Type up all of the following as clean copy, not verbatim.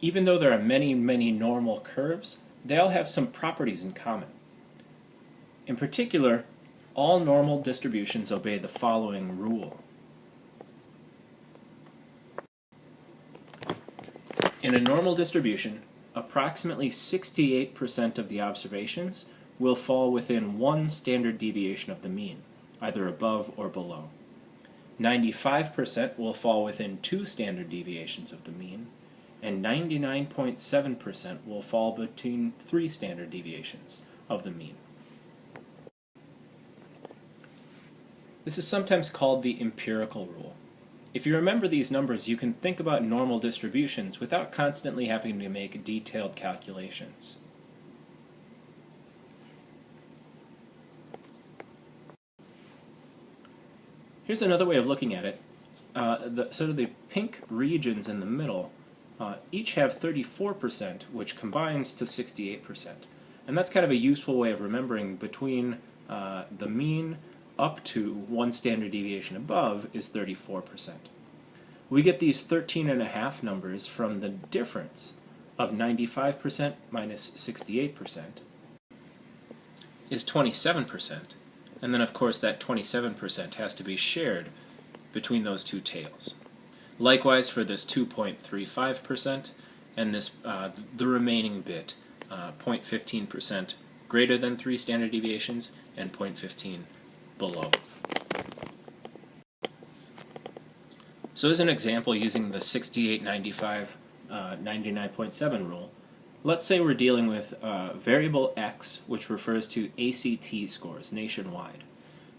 Even though there are many normal curves, they all have some properties in common. In particular, all normal distributions obey the following rule. In a normal distribution, approximately 68% of the observations will fall within one standard deviation of the mean, either above or below. 95% will fall within two standard deviations of the mean, and 99.7% will fall between three standard deviations of the mean. This is sometimes called the empirical rule. If you remember these numbers, you can think about normal distributions without constantly having to make detailed calculations. Here's another way of looking at it. The pink regions in the middle each have 34%, which combines to 68%. And that's kind of a useful way of remembering between the mean up to one standard deviation above is 34%. We get these 13.5 numbers from the difference of 95% minus 68% is 27%. And then, of course, that 27% has to be shared between those two tails. Likewise for this 2.35% and this the remaining bit, 0.15% greater than 3 standard deviations and 0.15 below. So as an example, using the 68, 95, 99.7 rule, let's say we're dealing with variable x, which refers to ACT scores nationwide.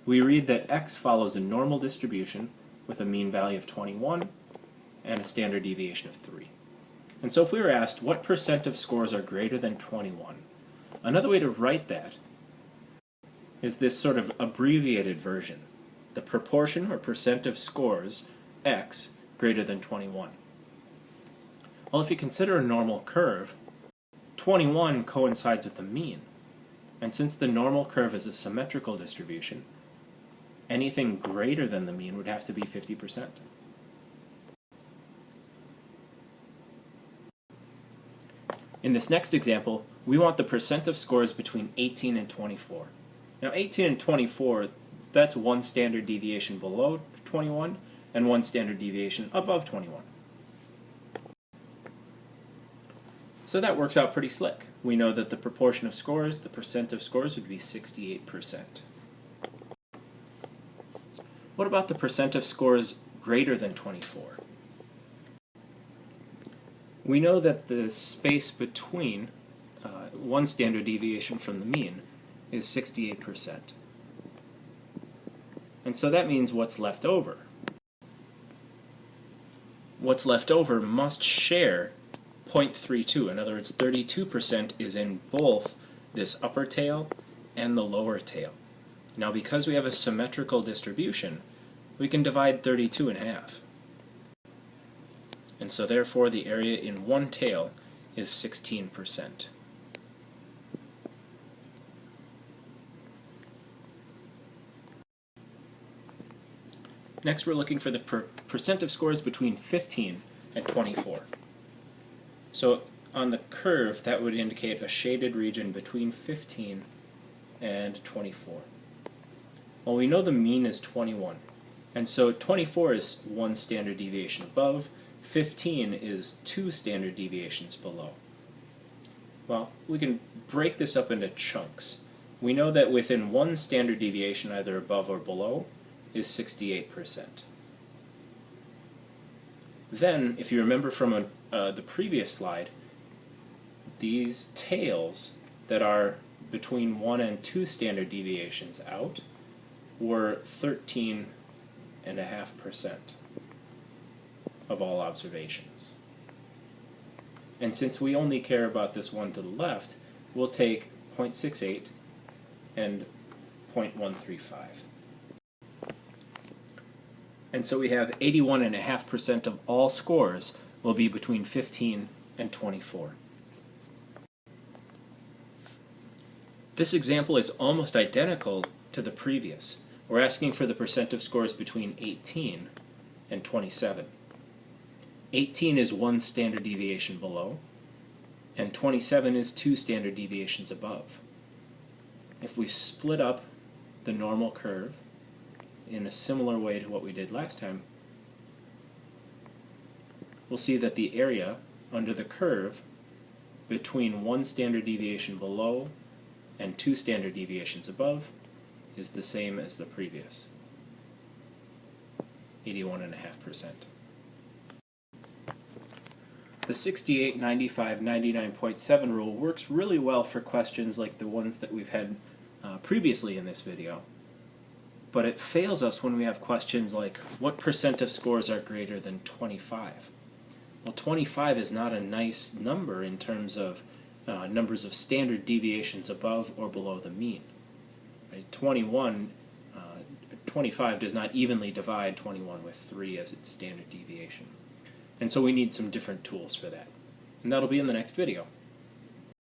We read that x follows a normal distribution with a mean value of 21 and a standard deviation of 3. And so if we were asked what percent of scores are greater than 21, another way to write that is this sort of abbreviated version, the proportion or percent of scores x greater than 21. Well, if you consider a normal curve, 21 coincides with the mean. And since the normal curve is a symmetrical distribution, anything greater than the mean would have to be 50%. In this next example, we want the percent of scores between 18 and 24. Now 18 and 24, that's one standard deviation below 21 and one standard deviation above 21. So that works out pretty slick. We know that the proportion of scores, the percent of scores, would be 68%. What about the percent of scores greater than 24? We know that the space between one standard deviation from the mean is 68%. And so that means what's left over. What's left over must share 0.32. In other words, 32% is in both this upper tail and the lower tail. Now because we have a symmetrical distribution, we can divide 32 in half. And so therefore the area in one tail is 16%. Next we're looking for the percent of scores between 15 and 24. So on the curve that would indicate a shaded region between 15 and 24. Well, we know the mean is 21. And so 24 is one standard deviation above, 15 is two standard deviations below. Well, we can break this up into chunks. We know that within one standard deviation, either above or below, is 68%. Then, if you remember from the previous slide, these tails that are between 1 and 2 standard deviations out were 13.5% of all observations. And since we only care about this one to the left, we'll take 0.68 and 0.135. And so we have 81.5% of all scores will be between 15 and 24. This example is almost identical to the previous. We're asking for the percent of scores between 18 and 27. 18 is 1 standard deviation below, and 27 is 2 standard deviations above. If we split up the normal curve in a similar way to what we did last time, we'll see that the area under the curve between 1 standard deviation below and 2 standard deviations above is the same as the previous, 81.5%. The 68, 95, 99.7 rule works really well for questions like the ones that we've had previously in this video, but it fails us when we have questions like, what percent of scores are greater than 25? Well, 25 is not a nice number in terms of numbers of standard deviations above or below the mean. Right? 25 does not evenly divide 21 with 3 as its standard deviation. And so we need some different tools for that. And that'll be in the next video.